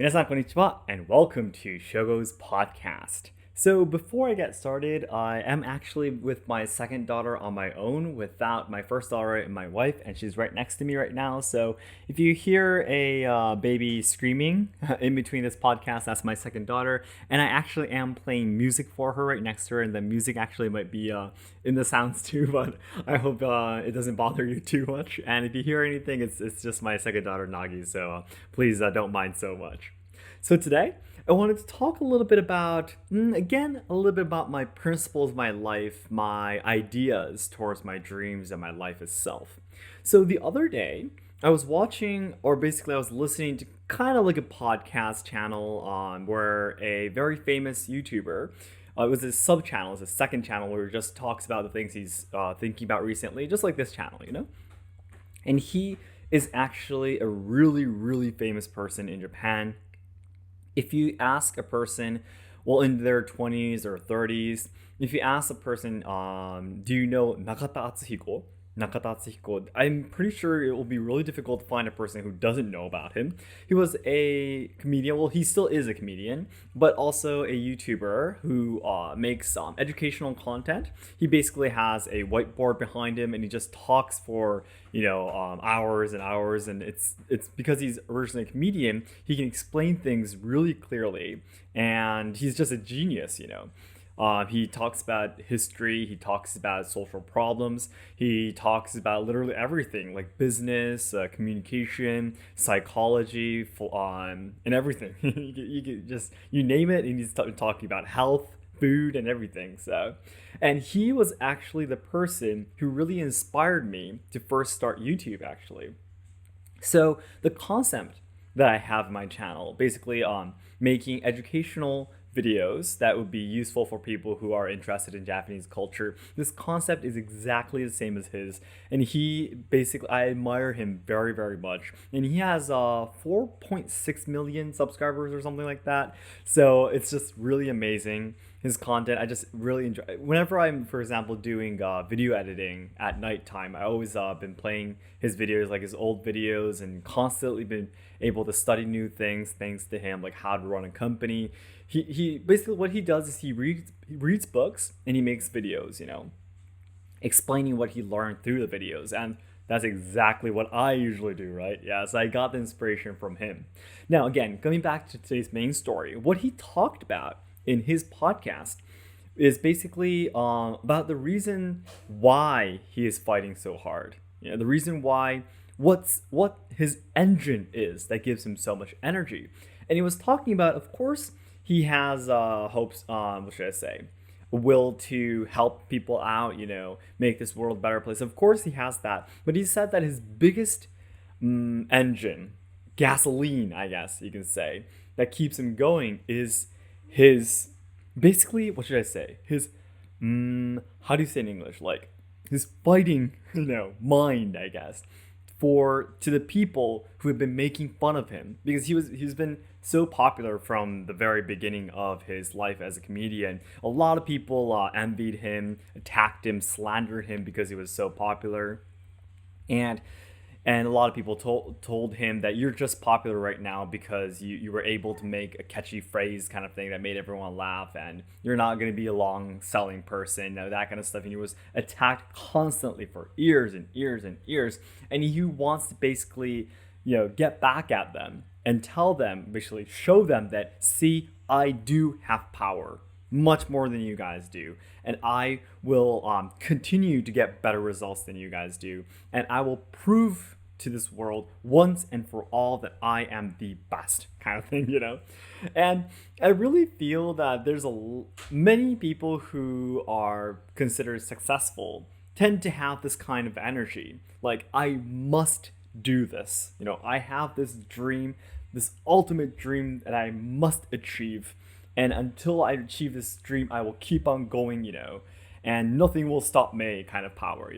皆さん、こんにちは, and welcome to Shogo's podcast. So, before I get started, I am actually with my second daughter on my own without my first daughter and my wife, and she's right next to me right now. So, if you hear a baby screaming in between this podcast, that's my second daughter, and I actually am playing music for her right next to her, and the music actually might be in the sounds too, but I hope it doesn't bother you too much. And if you hear anything, it's just my second daughter, Nagi, so please don't mind so much. So today, I wanted to talk a little bit about, again, a little bit about my principles, my life, my ideas towards my dreams and my life itself. So the other day, I was watching, or basically I was listening to kind of like a podcast channel where a very famous YouTuber, it was a sub channel, it's a second channel where he just talks about the things he's thinking about recently, just like this channel, you know? And he is actually a really, really famous person in Japan. If you ask a person, well, in their 20s or 30s, if you ask a person, do you know Nakata Atsuhiko? Nakata Atsuhiko, I'm pretty sure it will be really difficult to find a person who doesn't know about him. He was a comedian, well, he still is a comedian, but also a YouTuber who makes educational content. He basically has a whiteboard behind him and he just talks for, hours and hours. And it's because he's originally a comedian, he can explain things really clearly. And he's just a genius. He talks about history, he talks about social problems, he talks about literally everything like business, communication, psychology, and everything. you can just, you name it, and he's talking about health, food, and everything. And he was actually the person who really inspired me to first start YouTube, actually. So the concept that I have in my channel, basically making educational videos that would be useful for people who are interested in Japanese culture. This concept is exactly the same as his, and he basically, I admire him very, very much. And he has 4.6 million subscribers or something like that. So it's just really amazing. His content, I just really enjoy. Whenever I'm, for example, doing video editing at nighttime, I always been playing his videos, like his old videos, and constantly been able to study new things thanks to him, like how to run a company. He basically, what he does is he reads books and he makes videos, explaining what he learned through the videos. And that's exactly what I usually do, right? Yeah, so I got the inspiration from him. Now, again, coming back to today's main story, what he talked about in his podcast is basically about the reason why he is fighting so hard. The reason why, what his engine is that gives him so much energy. And he was talking about, of course, he has hopes, what should I say, a will to help people out, make this world a better place. Of course he has that. But he said that his biggest engine, gasoline, I guess you can say, that keeps him going is his, basically, what should I say? His, how do you say in English? Like, his fighting, mind, I guess, to the people who have been making fun of him, because he's been so popular from the very beginning of his life as a comedian. A lot of people envied him, attacked him, slandered him because he was so popular, and a lot of people told him that you're just popular right now because you were able to make a catchy phrase kind of thing that made everyone laugh, and you're not going to be a long selling person, that kind of stuff. And he was attacked constantly for years and years and years, and he wants to basically get back at them and tell them, basically show them that, see, I do have power, much more than you guys do, and I will continue to get better results than you guys do, and I will prove to this world once and for all that I am the best, kind of thing. And I really feel that there's many people who are considered successful tend to have this kind of energy, like, I must do this, I have this dream, this ultimate dream that I must achieve, and until I achieve this dream, I will keep on going, and nothing will stop me, kind of power.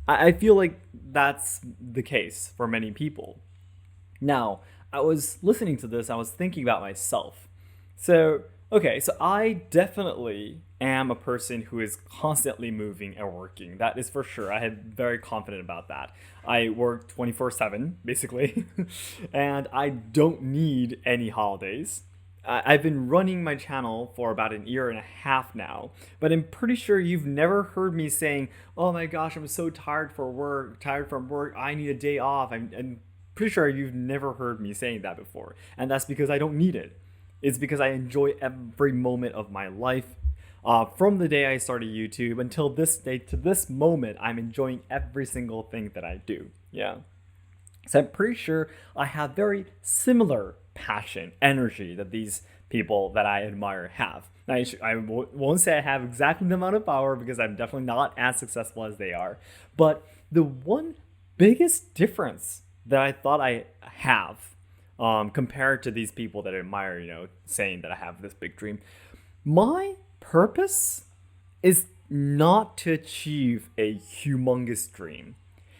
I feel like that's the case for many people. Now, I was listening to this, I was thinking about myself. So, okay, so I definitely am a person who is constantly moving and working. That is for sure. I am very confident about that. I work 24/7, basically, and I don't need any holidays. I've been running my channel for about an year and a half now, but I'm pretty sure you've never heard me saying, "Oh my gosh, I'm so tired for work, tired from work. I need a day off." I'm pretty sure you've never heard me saying that before, and that's because I don't need it. It's because I enjoy every moment of my life. From the day I started YouTube until this day to this moment, I'm enjoying every single thing that I do. Yeah. So I'm pretty sure I have very similar passion, energy that these people that I admire have. Now, won't say I have exactly the amount of power because I'm definitely not as successful as they are. But the one biggest difference that I thought I have compared to these people that I admire, saying that I have this big dream, my purpose is not to achieve a humongous dream.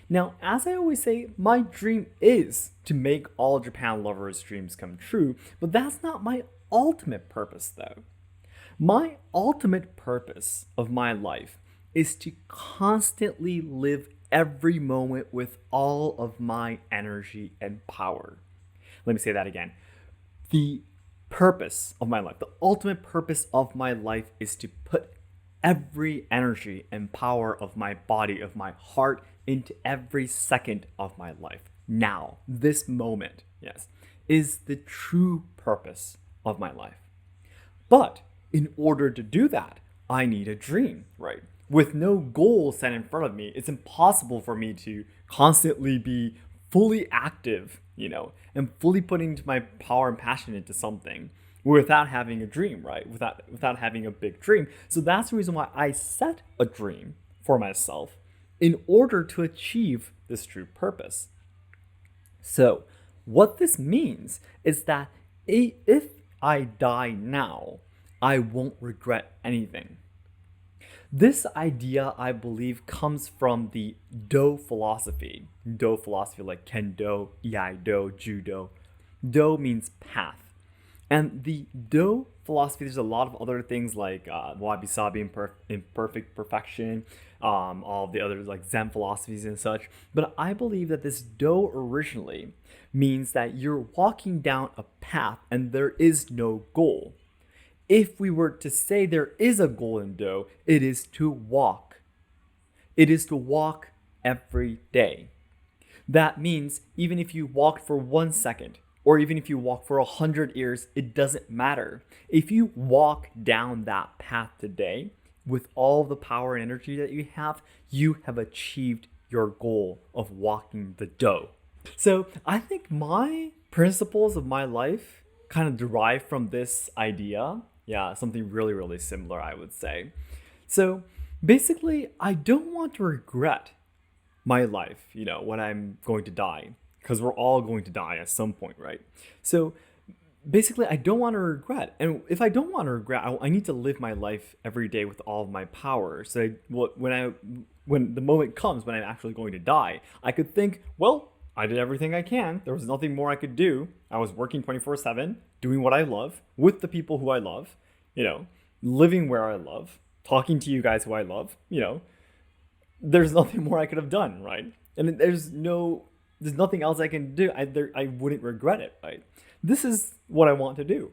Now, as I always say, my dream is to make all Japan lovers' dreams come true, but that's not my ultimate purpose, though. My ultimate purpose of my life is to constantly live every moment with all of my energy and power. Let me say that again. The purpose of my life, the ultimate purpose of my life is to put every energy and power of my body, of my heart, into every second of my life. Now, this moment, yes, is the true purpose of my life. But in order to do that, I need a dream, right? With no goal set in front of me, it's impossible for me to constantly be fully active, and fully putting my power and passion into something without having a dream, right? Without having a big dream. So that's the reason why I set a dream for myself in order to achieve this true purpose. So what this means is that if I die now, I won't regret anything. This idea, I believe, comes from the Do philosophy. Do philosophy like Kendo, Iaido, Judo. Do means path. And the Do philosophy, there's a lot of other things like wabi-sabi, imperfect perfection, all of the others like Zen philosophies and such. But I believe that this Do originally means that you're walking down a path and there is no goal. If we were to say there is a goal in Do, it is to walk. It is to walk every day. That means even if you walked for 1 second, or even if you walk for 100 years, it doesn't matter. If you walk down that path today with all the power and energy that you have achieved your goal of walking the Do. So I think my principles of my life kind of derive from this idea. Yeah, something really, really similar, I would say. So basically, I don't want to regret my life, when I'm going to die, because we're all going to die at some point, right? So basically, I don't want to regret. And if I don't want to regret, I need to live my life every day with all of my power. So when the moment comes when I'm actually going to die, I could think, well, I did everything I can. There was nothing more I could do. I was working 24/7, doing what I love, with the people who I love, living where I love, talking to you guys who I love, there's nothing more I could have done, right? And there's nothing else I can do. I wouldn't regret it, right? This is what I want to do.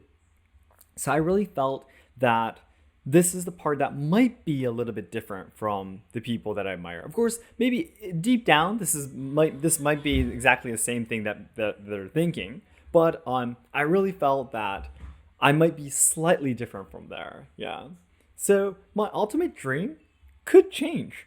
So I really felt that this is the part that might be a little bit different from the people that I admire. Of course, maybe deep down, this might be exactly the same thing that they're thinking, but I really felt that I might be slightly different from there. Yeah. So my ultimate dream could change.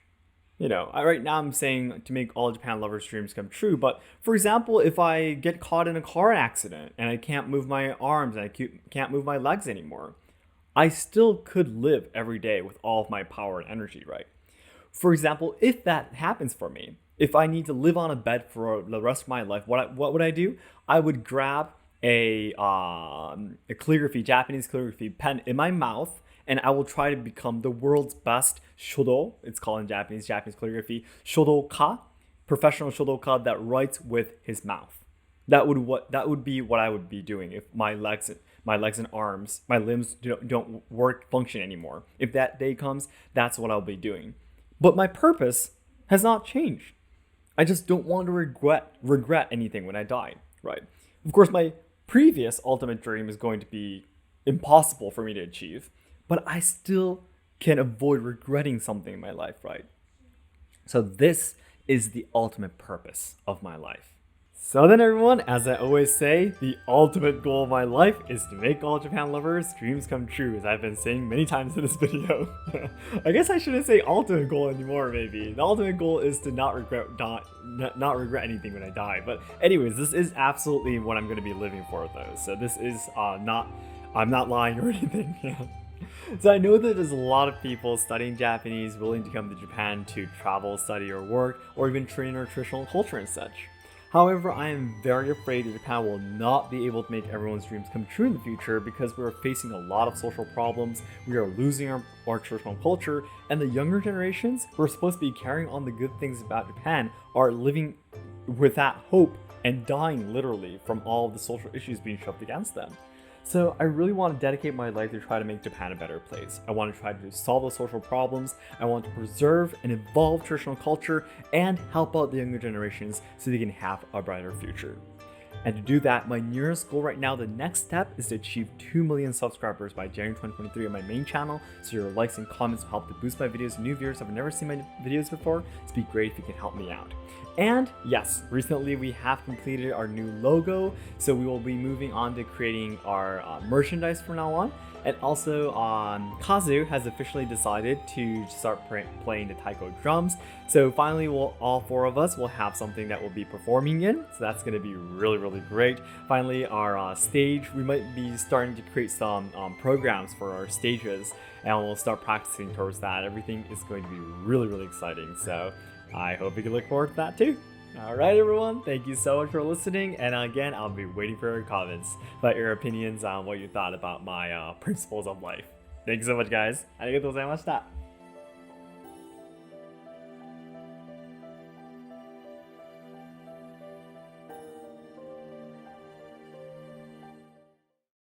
Right now I'm saying to make all Japan lovers' dreams come true. But for example, if I get caught in a car accident and I can't move my arms and I can't move my legs anymore, I still could live every day with all of my power and energy, right? For example, if that happens for me, if I need to live on a bed for the rest of my life, what would I do? I would grab a calligraphy, Japanese calligraphy pen in my mouth, and I will try to become the world's best shodo. It's called in Japanese calligraphy, shodoka, professional shodoka that writes with his mouth. That would be what I would be doing if my legs my legs and arms, my limbs don't function anymore. If that day comes, that's what I'll be doing. But my purpose has not changed. I just don't want to regret anything when I die, right? Of course, my previous ultimate dream is going to be impossible for me to achieve, but I still can avoid regretting something in my life, right? So this is the ultimate purpose of my life. So then everyone, as I always say, the ultimate goal of my life is to make all Japan lovers' dreams come true, as I've been saying many times in this video. I guess I shouldn't say ultimate goal anymore, maybe. The ultimate goal is to not regret anything when I die. But anyways, this is absolutely what I'm going to be living for though. So this is I'm not lying or anything. Yeah. So I know that there's a lot of people studying Japanese willing to come to Japan to travel, study, or work, or even train our traditional culture and such. However, I am very afraid that Japan will not be able to make everyone's dreams come true in the future because we're facing a lot of social problems, we are losing our traditional culture, and the younger generations who are supposed to be carrying on the good things about Japan are living with that hope and dying literally from all of the social issues being shoved against them. So I really want to dedicate my life to try to make Japan a better place. I want to try to solve those social problems. I want to preserve and evolve traditional culture and help out the younger generations so they can have a brighter future. And to do that, my nearest goal right now, the next step is to achieve 2 million subscribers by January 2023 on my main channel. So your likes and comments will help to boost my videos. New viewers have never seen my videos before. It'd be great if you can help me out. And yes, recently we have completed our new logo, so we will be moving on to creating our merchandise from now on. And also, Kazu has officially decided to start playing the taiko drums. So finally, all four of us will have something that we'll be performing in. So that's going to be really, really great. Finally, our stage, we might be starting to create some programs for our stages, and we'll start practicing towards that. Everything is going to be really, really exciting. So I hope you can look forward to that too. Alright everyone, thank you so much for listening, and again, I'll be waiting for your comments about your opinions on what you thought about my principles of life. Thank you so much guys. ありがとうございました。